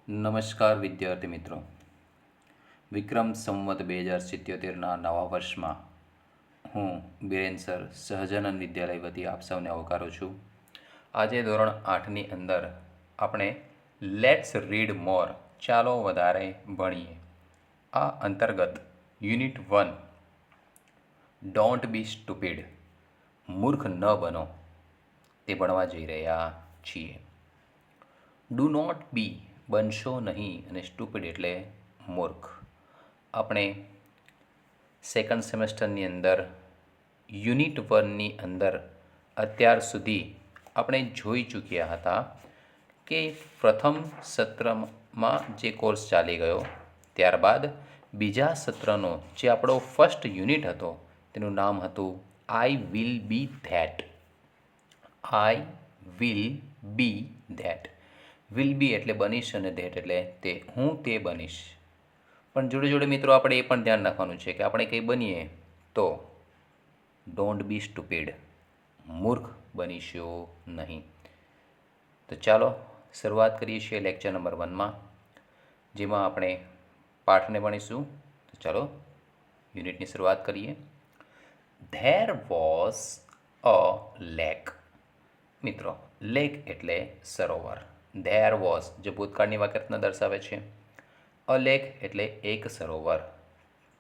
નમસ્કાર વિદ્યાર્થી મિત્રો. વિક્રમ સંવત 2077ના નવા વર્ષમાં હું બિરેન સર સહજાનંદ વિદ્યાલય વતી આપ સૌને આવકારું છું. આજે ધોરણ 8ની અંદર આપણે લેટ્સ રીડ મોર ચાલો વધારે ભણીએ આ અંતર્ગત યુનિટ 1 ડોન્ટ બી સ્ટુપિડ મૂર્ખ ન બનો તે ભણવા જઈ રહ્યા છીએ. ડુ નોટ બી બનશો નહીં અને સ્ટુપિડ એટલે મૂર્ખ. આપણે સેકન્ડ સેમેસ્ટરની અંદર યુનિટ 1ની અંદર અત્યાર સુધી આપણે જોઈ ચૂક્યા હતા કે પ્રથમ સત્રમાં જે કોર્સ ચાલી ગયો ત્યારબાદ બીજા સત્રનો જે આપણો ફર્સ્ટ યુનિટ હતો તેનું નામ હતું આઈ will be that. I will be that. Will be એટલે બનીશ અને ધેટ એટલે તે, હું તે બનીશ. પણ જોડે જોડે મિત્રો આપણે એ પણ ધ્યાન રાખવાનું છે કે આપણે કંઈ બનીએ તો ડોન્ટ બી સ્ટુપિડ, મૂર્ખ બનીશો નહીં. તો ચાલો શરૂઆત કરીએ છીએ લેક્ચર નંબર 1માં, જેમાં આપણે પાઠને ભણીશું. તો ચાલો યુનિટની શરૂઆત કરીએ. There was a lake. મિત્રો, લેક એટલે સરોવર. ધેર વોઝ જે ભૂતકાળની વાક્યરચના દર્શાવે છે. અ લેક એટલે એક સરોવર.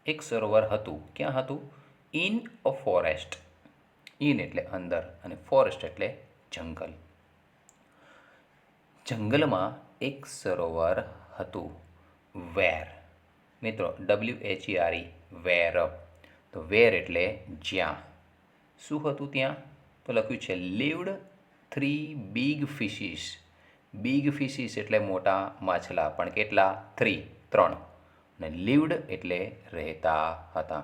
એક સરોવર હતું. ક્યાં હતું? In a forest. ઇન એટલે અંદર અને ફોરેસ્ટ એટલે જંગલ. જંગલમાં એક સરોવર હતું. વેર. મિત્રો, WHERE, વેર. તો વેર એટલે જ્યાં. શું હતું ત્યાં? તો લખ્યું છે લીવડ 3 બિગ ફિશિસ. બિગ ફિશિસ એટલે મોટા માછલા, પણ કેટલા? 3. અને લીવડ એટલે રહેતા હતા,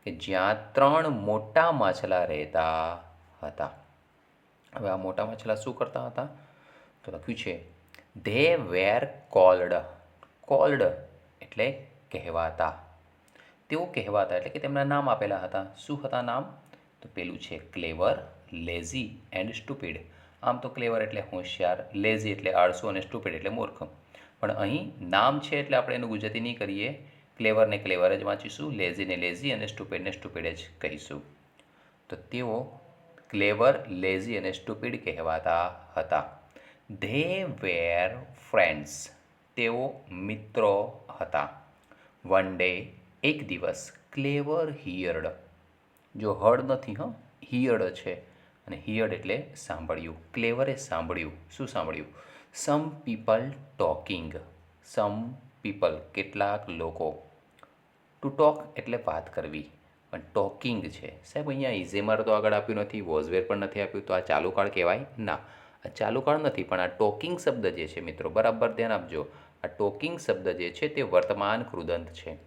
કે જ્યાં 3 મોટા માછલા રહેતા હતા. હવે આ મોટા માછલા શું કરતા હતા? તો લખ્યું છે ધે વેર કોલ્ડ. કોલ્ડ એટલે કહેવાતા. તેઓ કહેવાતા એટલે કે તેમના નામ આપેલા હતા. શું હતા નામ? તો પેલું છે ક્લેવર, લેઝી એન્ડ સ્ટુપિડ. આમ તો ક્લેવર એટલે હોશિયાર, લેઝી એટલે આળસુ અને સ્ટુપિડ એટલે મૂર્ખ. પણ અહીં નામ છે એટલે આપણે એનું ગુજરાતી નહીં કરીએ. ક્લેવરને ક્લેવર જ વાંચીશું, લેઝીને લેઝી અને સ્ટુપિડને સ્ટુપિડ જ કહીશું. તો તેઓ ક્લેવર, લેઝી અને સ્ટુપિડ કહેવાતા હતા. They were friends. તેઓ મિત્રો હતા. વન ડે એક દિવસ. ક્લેવર હિયર્ડ. જો હર્ડ નથી, હિયર્ડ છે, અને હિયર્ડ એટલે સાંભળ્યું. ક્લેવરે સાંભળ્યું. શું સાંભળ્યું? Some people talking. Some people કેટલાક લોકો. ટુ ટોક એટલે વાત કરવી, પણ ટોકિંગ છે. સાહેબ અહીંયા ઇઝેમર તો આગળ આપ્યું નથી, વોઝવેર પણ નથી આપ્યું, તો આ ચાલુકાળ કહેવાય? ના, આ ચાલુકાળ નથી, પણ આ ટોકિંગ શબ્દ જે છે મિત્રો, બરાબર ધ્યાન આપજો. આ ટોકિંગ શબ્દ જે છે તે વર્તમાન કૃદંત છે.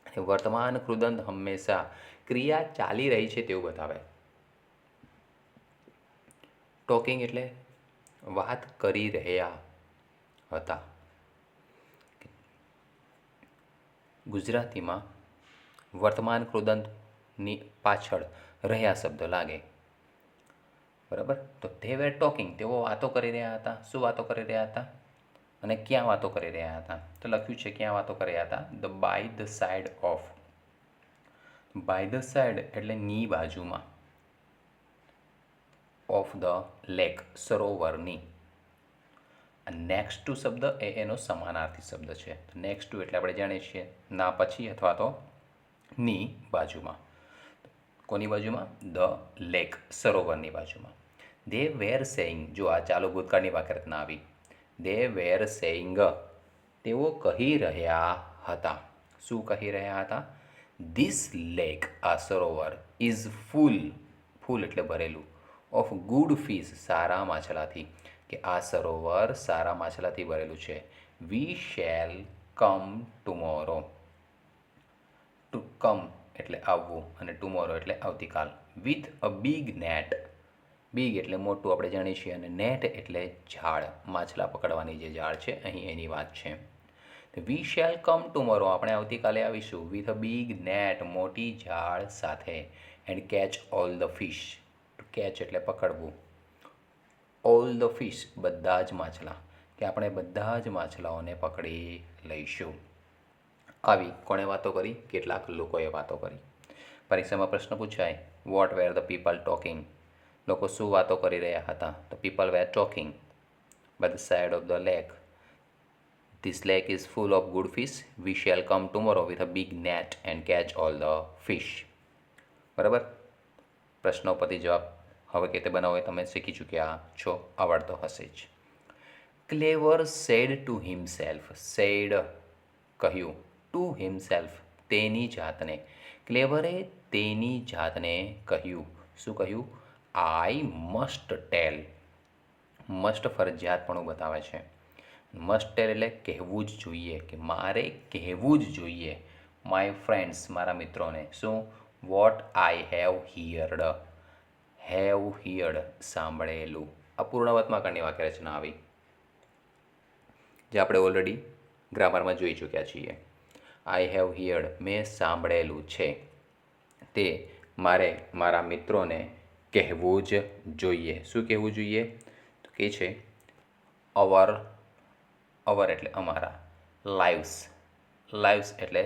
અને વર્તમાન કૃદંત હંમેશા ક્રિયા ચાલી રહી છે તેવું બતાવે. ટોકિંગ એટલે વાત કરી રહ્યા હતા. ગુજરાતીમાં વર્તમાન કૃદંતની પાછળ રહ્યા શબ્દ લાગે. બરાબર? તો ધે વેર ટોકિંગ. તેઓ વાતો કરી રહ્યા હતા. શું વાતો કરી રહ્યા હતા? અને ક્યાં વાતો કરી રહ્યા હતા? તો લખ્યું છે ક્યાં વાતો કરી રહ્યા હતા? By the side of. By the side એટલે ની બાજુમાં. ઓફ ધ લેક સરોવરની. નેક્સ્ટ ટુ શબ્દ એ એનો સમાનાર્થી શબ્દ છે. નેક્સ્ટ ટુ એટલે આપણે જાણીએ છીએ ના પછી અથવા તો ની બાજુમાં. કોની બાજુમાં? ધ લેક સરોવરની બાજુમાં. They were saying. જો આ ચાલુ ભૂતકાળની વાક્યરચના આવી. They were saying. તેઓ કહી રહ્યા હતા. શું કહી રહ્યા હતા? This lake. આ સરોવર ઇઝ ફૂલ. ફૂલ એટલે ભરેલું. Of good fish. સારા માછલાથી. કે આ સરોવર સારા માછલાથી ભરેલું છે. We shall come tomorrow. To come એટલે આવવું અને ટુમોરો એટલે આવતીકાલ. With a big net. Big એટલે મોટું આપણે જાણીએ છીએ, અને નેટ એટલે જાળ. માછલા પકડવાની જે જાળ છે અહીં એની વાત છે. We shall come tomorrow. આપણે આવતીકાલે આવીશું. વિથ અ બિગ નેટ મોટી જાળ સાથે. And catch all the fish. Catch એટલે પકડવું. ઓલ ધ ફિશ બધા જ માછલા. કે આપણે બધા જ માછલાઓને પકડી લઈશું. આવી કોણે વાતો કરી? કેટલાક લોકોએ વાતો કરી. પરીક્ષામાં પ્રશ્ન પૂછાય, what were the people talking? લોકો શું વાતો કરી રહ્યા હતા? તો people were talking by the side of the lake. This lake is full of good fish. We shall come tomorrow with a big net and catch all the fish. બરાબર? પ્રશ્નો પરથી જવાબ હવે કેતે બનાવો એ તમે શીખી ચૂક્યા છો, આવડતો હશે જ. ક્લેવર સેડ ટુ હિમસેલ્ફ. સેડ કહ્યું, ટુ હિમસેલ્ફ તેની જાતને. ક્લેવરે તેની જાતને કહ્યું. શું કહ્યું? I must tell. મસ્ટ ફરજિયાતપણું બતાવે છે. મસ્ટ ટેલ એટલે કહેવું જ જોઈએ, કે મારે કહેવું જ જોઈએ માય ફ્રેન્ડ્સ, મારા મિત્રોને. શું? What I have heard. Have heard સાંભળેલું. અપૂર્ણવર્તમાકાળની વાક્ય રચના આવી, જે આપણે ઓલરેડી ગ્રામરમાં જોઈ ચૂક્યા છીએ. આઈ હેવ હિયર્ડ મેં સાંભળેલું છે, તે મારે મારા મિત્રોને કહેવું જ જોઈએ. શું કહેવું જોઈએ? તો કે છે અવર. અવર એટલે અમારા. લાઈવ્સ. લાઈવ્સ એટલે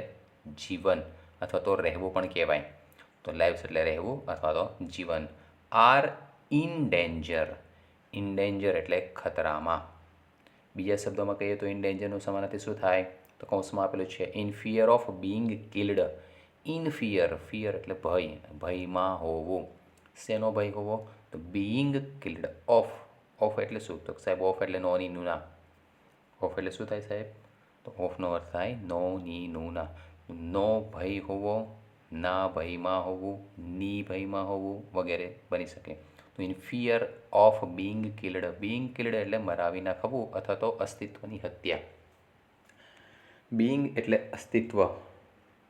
જીવન અથવા તો રહેવું પણ કહેવાય. તો લાઈવ્સ એટલે રહેવું અથવા તો જીવન. Are in danger. In danger એટલે ખતરામાં. બીજા શબ્દોમાં કહીએ તો ઇન ડેન્જરનું સમાનાર્થી શું થાય? તો કૌંસમાં આપેલું છે in fear of being killed. In fear. Fear એટલે ભય, ભયમાં હોવું. શેનો ભય હોવો? તો બિંગ કિલ્ડ ઓફ. ઓફ એટલે શું? તો સાહેબ ઓફ એટલે નો ની નુના. ઓફ એટલે શું થાય સાહેબ? તો ઓફનો અર્થ થાય નો ની નુના. નો ભય હોવો, ના ભયમાં હોવું, ની ભયમાં હોવું વગેરે બની શકે. તો in fear of being killed. Bing killed એટલે મરાવી નાખવું અથવા તો અસ્તિત્વની હત્યા. બિંગ એટલે અસ્તિત્વ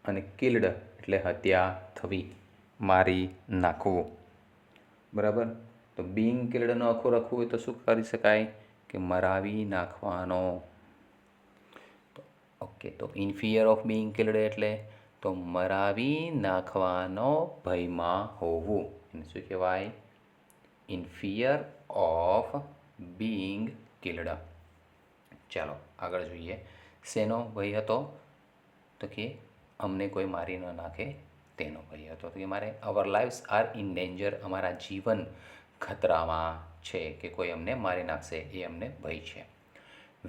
અને કિલ્ડ એટલે હત્યા થવી, મારી નાખવું. બરાબર? તો બિંગ કિલ્ડનો આખું લખવું હોય તો શું કરી શકાય? કે મરાવી નાખવાનો. ઓકે, તો in fear of being killed એટલે તો મરાવી નાખવાનો ભયમાં હોવું. એને શું કહેવાય? In fear of being killed. ચાલો આગળ જોઈએ. શેનો ભય હતો? તો કે અમને કોઈ મારી ન નાખે તેનો ભય હતો. તો કે મારે અવર લાઈવ્સ આર ઇન ડેન્જર. અમારા જીવન ખતરામાં છે, કે કોઈ અમને મારી નાખશે એ અમને ભય છે.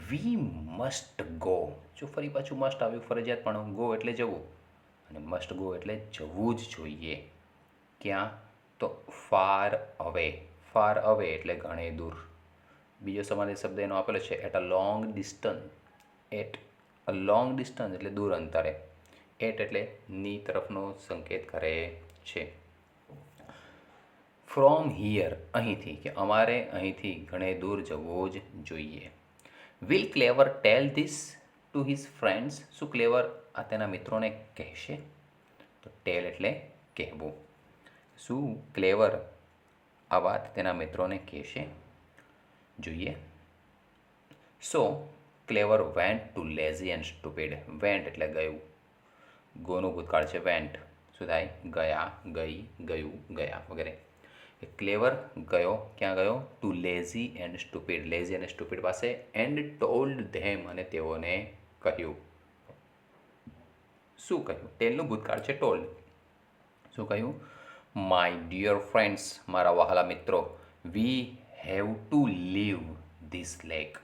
We must go. જો ફરી પાછું મસ્ટ આવ્યું, ફરજિયાત, પણ ગો એટલે જવું, અને મસ્ટ ગો એટલે જવું જ જોઈએ. ક્યાં? તો ફાર અવે. ફાર અવે એટલે ઘણે દૂર. બીજો સમાનાર્થી શબ્દ એનો આપેલો છે at a long distance. At a long distance એટલે દૂર અંતરે. એટ એટલે ની તરફનો સંકેત કરે છે. ફ્રોમ હિયર અહીંથી, કે અમારે અહીંથી ઘણે દૂર જવું જ જોઈએ. Will Clever tell this to his friends. શું ક્લેવર આ તેના મિત્રોને કહેશે? તો ટેલ એટલે કહેવું. શું ક્લેવર આ વાત તેના મિત્રોને કહેશે? જોઈએ. So clever went to lazy and stupid. Went એટલે ગયું. ગોનું ભૂતકાળ છે વેન્ટ. શું થાય? ગયા, ગઈ, ગયું, ગયા વગેરે. ક્લેવર ગયો. ક્યાં ગયો? To lazy and Stupid. Lazy અને સ્ટુપિડ પાસે. એન્ડ ટોલ્ડ ધેમ અને તેઓને કહ્યું. શું કહ્યું? ટેલનું ભૂતકાળ છે ટોલ્ડ. શું કહ્યું? માય ડિયર ફ્રેન્ડ્સ, મારા વહાલા મિત્રો, we have to leave this lake.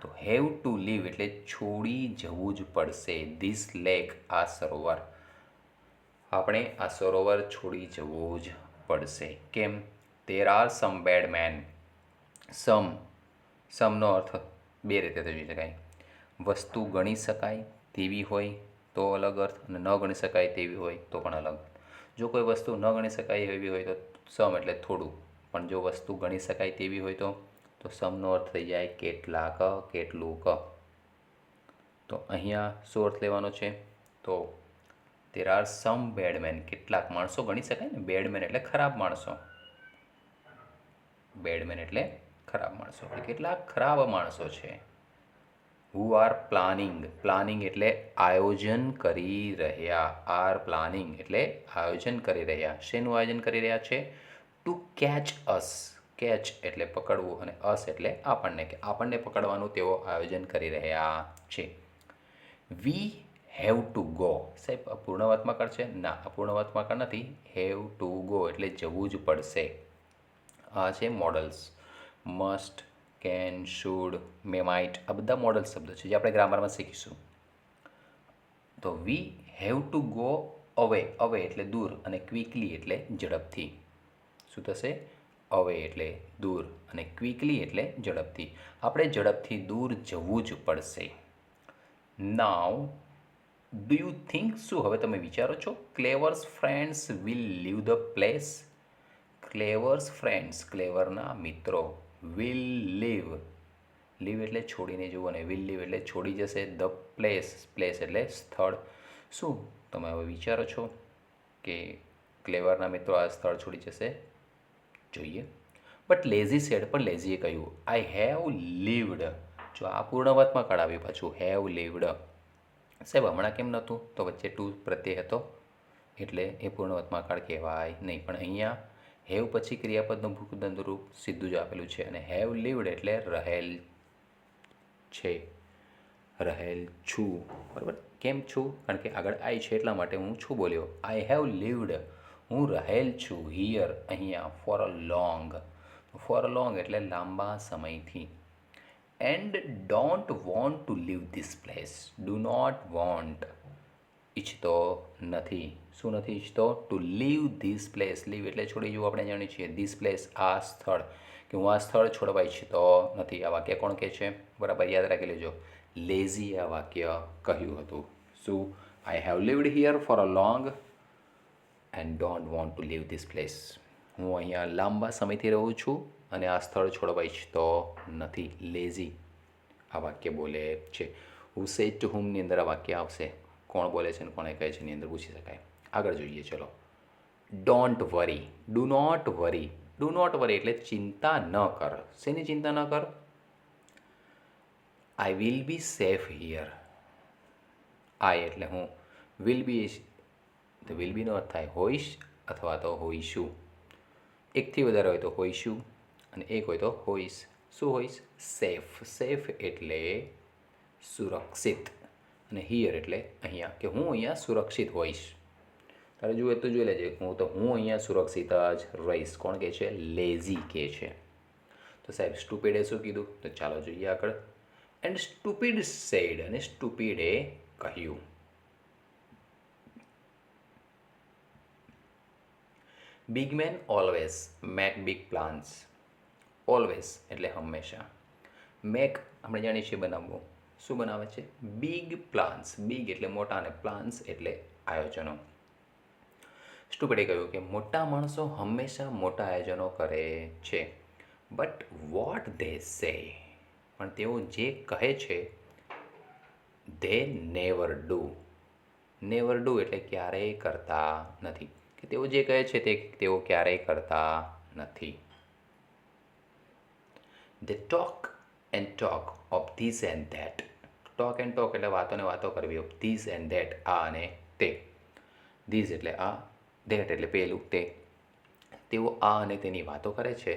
તો હેવ ટુ લીવ એટલે છોડી જવું જ પડશે. ધીસ લેક આ સરોવર. આપણે આ સરોવર છોડી જવું જ પડશે. કેમ? There are some bad men. સમનો અર્થ બે રીતે થઈ શકાય. વસ્તુ ગણી શકાય તેવી હોય તો અલગ અર્થ, અને ન ગણી શકાય તેવી હોય તો પણ અલગ. જો કોઈ વસ્તુ ન ગણી શકાય એવી હોય તો સમ એટલે થોડું, પણ જો વસ્તુ ગણી શકાય તેવી હોય તો સમનો અર્થ થઈ જાય કેટલાક, કેટલુંક. તો અહીંયા શું અર્થ લેવાનો છે? તો દેર આર સમ બેડમેન. કેટલાક માણસો ગણી શકાય ને. બેડમેન એટલે ખરાબ માણસો. બેડમેન એટલે ખરાબ માણસો. કેટલાક ખરાબ માણસો છે. Who are planning. પ્લાનિંગ એટલે આયોજન કરી રહ્યા. આર પ્લાનિંગ એટલે આયોજન કરી રહ્યા. શેનું આયોજન કરી રહ્યા છે? To catch us. કેચ એટલે પકડવું અને અસ એટલે આપણને, કે આપણને પકડવાનું તેઓ આયોજન કરી રહ્યા છે. વી હેવ ટુ ગો. સાહેબ અપૂર્ણવાત્મકળ છે? ના, અપૂર્ણવાત્મકળ નથી. હેવ ટુ ગો એટલે જવું જ પડશે. આ છે models. Must, can, should, May, might, આ બધા મોડલ શબ્દો છે જે આપણે ગ્રામરમાં શીખીશું. તો વી હેવ ટુ ગો અવે. અવે એટલે દૂર અને ક્વિકલી એટલે ઝડપથી. શું થશે? અવે એટલે દૂર અને ક્વિકલી એટલે ઝડપથી. આપણે ઝડપથી દૂર જવું જ પડશે. નાવ ડુ યુ થિંક, શું હવે તમે વિચારો છો, clever's friends will leave the place? Clever's friends, ક્લેવરના મિત્રો, વિલ લીવ, લીવ એટલે છોડીને જવું અને વિલ લીવ એટલે છોડી જશે. ધ પ્લેસ, પ્લેસ એટલે સ્થળ. શું તમે હવે વિચારો છો કે ક્લેવરના મિત્રો આ સ્થળ છોડી જશે? જોઈએ. બટ લેઝી સેડ, પણ લેઝીએ કહ્યું, આઈ હેવ લીવડ. જો આ પૂર્ણવાતમાં કળાવ્યું પાછું, હેવ લીવડ. સાહેબ હમણાં કેમ નહોતું? તો વચ્ચે ટુ પ્રત્યય હતો એટલે એ પૂર્ણવાતમાં કાળ કહેવાય નહીં. પણ અહીંયા હેવ પછી ક્રિયાપદનું ભૂતદંડ રૂપ સીધું જ આપેલું છે અને હેવ લીવડ એટલે રહેલ છે, રહેલ છું. બરાબર? કેમ છું? કારણ કે આગળ આઈ છે એટલા માટે હું છું બોલ્યો. આઈ હેવ લીવડ, હું રહેલ છું, હિયર અહીંયા, for a long. For a long એટલે લાંબા સમયથી. And don't want to leave this place. Do not want ઈચ્છતો નથી. શું નથી ઈચ્છતો? To leave this place. Leave એટલે છોડી જવું આપણે જાણીએ છીએ. ધીસ પ્લેસ આ સ્થળ, કે હું આ સ્થળ છોડવા ઈચ્છતો નથી. આ વાક્ય કોણ કહે છે? બરાબર યાદ રાખી લેજો. લેઝી આ વાક્ય કહ્યું હતું. શું? I have lived here for a long and don't want to leave this place. હું અહીંયા લાંબા સમયથી રહું છું અને આ સ્થળ છોડવા ઈચ્છતો નથી. લેઝી આ વાક્ય બોલે છે. હુ સેડ ટુ હુમની અંદર આ વાક્ય આવશે. કોણ બોલે છે અને કોણે કહે છે એની અંદર પૂછી શકાય. આગળ જોઈએ ચલો. Don't worry, do not worry. Do not worry એટલે ચિંતા ન કર. શેની ચિંતા ન કર? I will be safe here. I એટલે હું, વિલ બી તો વિલ બીનો અર્થ થાય હોઈશ અથવા તો હોઈશું. એકથી વધારે હોય તો હોઈશું અને એક હોય તો હોઈશ. શું હોઈશ? સેફ. સેફ એટલે સુરક્ષિત અને હિયર એટલે અહીંયા, કે હું અહીંયા સુરક્ષિત હોઈશ. તારે જોઈએ તો જોઈ લેજે, હું અહીંયા સુરક્ષિત જ રહીશ. કોણ કહે છે? લેઝી કહે છે. તો સાહેબ સ્ટુપિડે શું કીધું? તો ચાલો જોઈએ આગળ. એન્ડ સ્ટુપિડ સેડ, અને સ્ટુપિડે કહ્યું. Big man always make big plans. Always એટલે હંમેશા. મેક આપણે જાણીએ છીએ બનાવવું. શું બનાવે છે? Big plans. બિગ એટલે મોટા અને પ્લાન્સ એટલે આયોજનો. સ્ટુપિડે કહ્યું કે મોટા માણસો હંમેશા મોટા આયોજનો કરે છે. બટ વોટ ધે સે, પણ તેઓ જે કહે છે, they never do. Never do એટલે ક્યારેય કરતા નથી, કે તેઓ જે કહે છે તે તેઓ ક્યારેય કરતા નથી. They talk and talk of this and that. Talk and talk એટલે વાતો ને વાતો કરવી. of this and that, આ અને તે. this એટલે આ, that એટલે પેલું તે. તેઓ આ અને તેની વાતો કરે છે.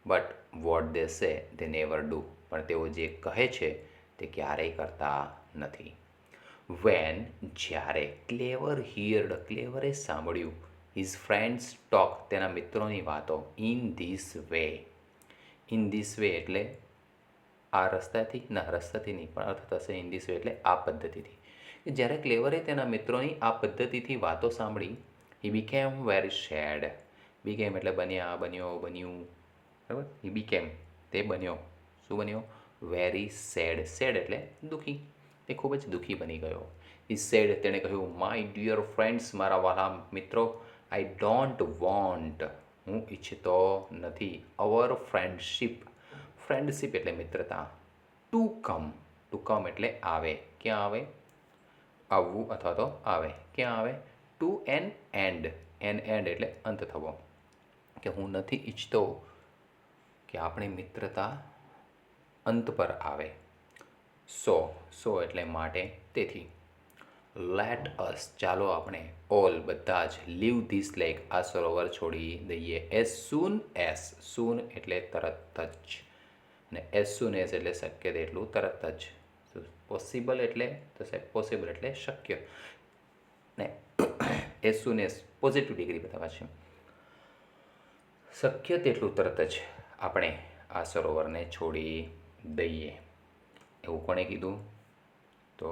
But what they say they never do. પણ તેઓ જે કહે છે તે ક્યારેય કરતા નથી. when જ્યારે ક્લેવર હિયર્ડ, ક્લેવરે સાંભળ્યું, his friends talk, તેના મિત્રોની વાતો, in this way. In this way એટલે આ રસ્તાથી, ના રસ્તાથી નહીં, પણ અર્થ થશે ઇન ધીસ વે એટલે આ પદ્ધતિથી. કે જ્યારે ક્લેવરે તેના મિત્રોની આ પદ્ધતિથી વાતો સાંભળી, he became very sad. Became એટલે બન્યા, બન્યો, બન્યું. બરાબર? હી બીકેમ તે બન્યો. શું બન્યો? Very sad. સેડ એટલે દુઃખી. તે ખૂબ જ દુઃખી બની ગયો. હી સેડ તેણે કહ્યું, માય ડિયર ફ્રેન્ડ્સ, મારા વહાલા મિત્રો, આઈ ડોન્ટ વોન્ટ, હું ઈચ્છતો નથી, અવર ફ્રેન્ડશીપ. ફ્રેન્ડશીપ એટલે મિત્રતા. To come. ટુ કમ એટલે આવે. ક્યાં આવે? આવવું અથવા તો આવે. ક્યાં આવે? To an end. An end એટલે અંત થવો. કે હું નથી ઈચ્છતો કે આપણી મિત્રતા અંત પર આવે. સો એટલે માટે, તેથી. લેટ અસ ચાલો આપણે ઓલ બધા જ લીવ ધીસ લેક આ સરોવર છોડી દઈએ. એઝ સૂન એટલે તરત જ, અને એઝ સૂન એઝ એટલે શક્ય તેટલું તરત જ. પોસિબલ એટલે તો સાહેબ પોસિબલ એટલે શક્ય, ને એઝ સૂન એઝ પોઝિટિવ ડિગ્રી બતાવવા છે. શક્ય તેટલું તરત જ આપણે આ સરોવરને છોડી દઈએ, એવું કોણે કીધું? તો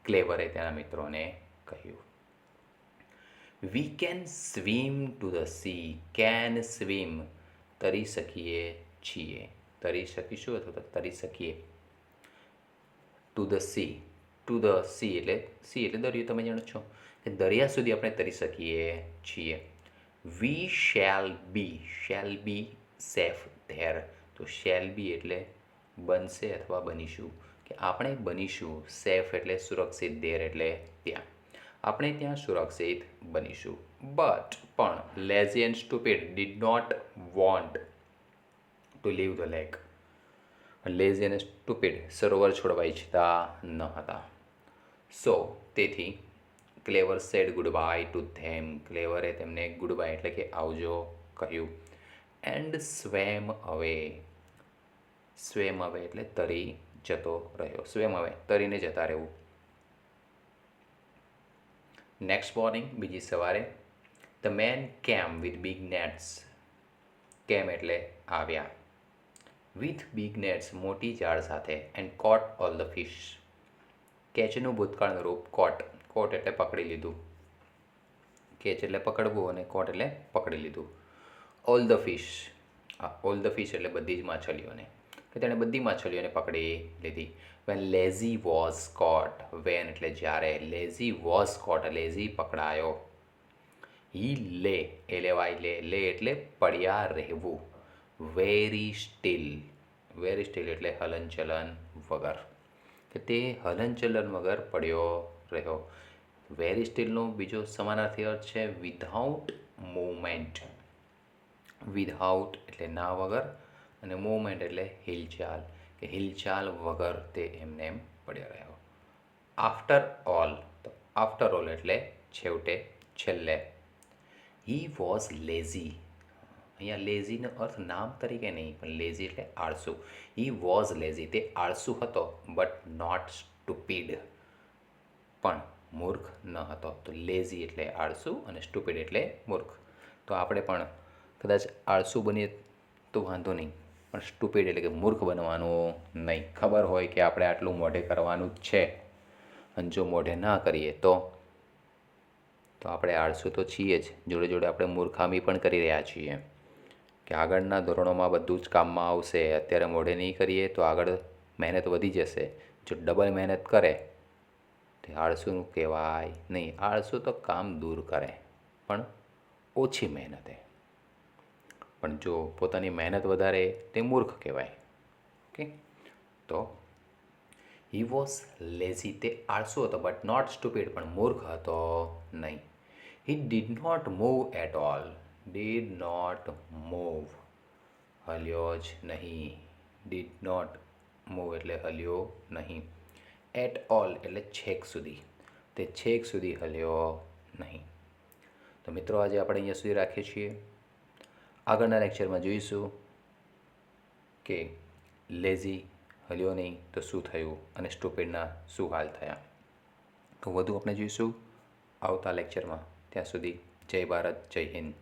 ક્લેવરે તેના મિત્રોને કહ્યું. We can swim to the sea. Can swim તરી શકીએ છીએ, તરી શકીશું અથવા તો તરી શકીએ. ટુ ધ સી એટલે દરિયો. તમે જાણો છો કે દરિયા સુધી આપણે તરી શકીએ છીએ. We shall be safe there. તો શેલ બી એટલે બનશે અથવા બનીશું, કે આપણે બનીશું. સેફ એટલે સુરક્ષિત, ધેર એટલે ત્યાં. આપણે ત્યાં સુરક્ષિત બનીશું. પણ lazy and stupid did not want to leave the lake. Lazy અને સ્ટુપિડ સરોવર છોડવા ઈચ્છતા ન હતા. સો તેથી clever said goodbye to them. ક્લેવરે તેમને ગુડ બાય એટલે કે આવજો કહ્યું. એન્ડ સ્વેમ અવે. સ્વેમ અવે એટલે તરી જતો રહ્યો. સ્વેમ અવે તરીને જતા રહેવું. નેક્સ્ટ મોર્નિંગ બીજી સવારે the man came with big nets. Came એટલે આવ્યા. વિથ બિગ નેટ્સ મોટી જાળ સાથે. And caught all the fish. કેચનું ભૂતકાળનું રૂપ કોટ. કોટ એટલે પકડી લીધું. કેચ એટલે પકડવું અને કોટ એટલે પકડી લીધું. All the fish. All the fish એટલે બધી જ માછલીઓને, કે તેણે બધી માછલીઓને પકડી લીધી. When Lazy was caught. When એટલે જ્યારે. લેઝી વોઝ કોટ લેઝી પકડાયો. હી લે લે એટલે પડ્યા રહેવું. વેરી સ્ટીલ એટલે હલનચલન વગર, કે તે હલનચલન વગર પડ્યો રહ્યો. વેરી સ્ટીલનો બીજો સમાનાર્થી અર્થ છે વિધાઉટ મૂવમેન્ટ. વિધાઉટ એટલે ના વગર, અને મૂવમેન્ટ એટલે હિલચાલ, કે હિલચાલ વગર તે એમને એમ પડ્યો રહ્યો. After all. તો આફ્ટર ઓલ એટલે છેવટે, છેલ્લે. He was lazy. અહીંયા લેઝીનો અર્થ નામ તરીકે નહીં, પણ લેઝી એટલે આળસુ. હી વોઝ લેઝી તે આળસુ હતો. બટ નોટ સ્ટુપિડ પણ મૂર્ખ ન હતો. તો લેઝી એટલે આળસુ અને સ્ટુપિડ એટલે મૂર્ખ. તો આપણે પણ કદાચ આળસુ બનીએ તો વાંધો નહીં, પણ સ્ટુપિડ એટલે કે મૂર્ખ બનવાનું નહીં. ખબર હોય કે આપણે આટલું મોઢે કરવાનું જ છે, અને જો મોઢે ના કરીએ તો આપણે આળસુ તો છીએ જ, જોડે જોડે આપણે મૂર્ખામી પણ કરી રહ્યા છીએ, કે આગળના ધોરણોમાં બધું જ કામમાં આવશે. અત્યારે મોઢે નહીં કરીએ તો આગળ મહેનત વધી જશે. જો ડબલ મહેનત કરે તે આળસુનું કહેવાય નહીં. આળસુ તો કામ દૂર કરે પણ ઓછી મહેનતે, પણ જો પોતાની મહેનત વધારે તે મૂર્ખ કહેવાય. ઓકે, તો હી વોઝ લેઝી તે આળસુ હતો. બટ નોટ સ્ટુપિડ પણ મૂર્ખ હતો નહીં. He did not move at all. Did not move હલ્યો જ નહીં. ડીડ નોટ મૂવ એટલે હલ્યો નહીં. એટ ઓલ એટલે છેક સુધી. તે છેક સુધી હલ્યો નહીં. તો મિત્રો આજે આપણે અહીંયા સુધી રાખીએ છીએ. આગળના લેક્ચરમાં જોઈશું કે લેઝી હલ્યો નહીં તો શું થયું, અને સ્ટુપિડના શું હાલ થયા. તો વધુ આપણે જોઈશું આવતા લેક્ચરમાં. ત્યાં સુધી જય ભારત, જય હિન્દ.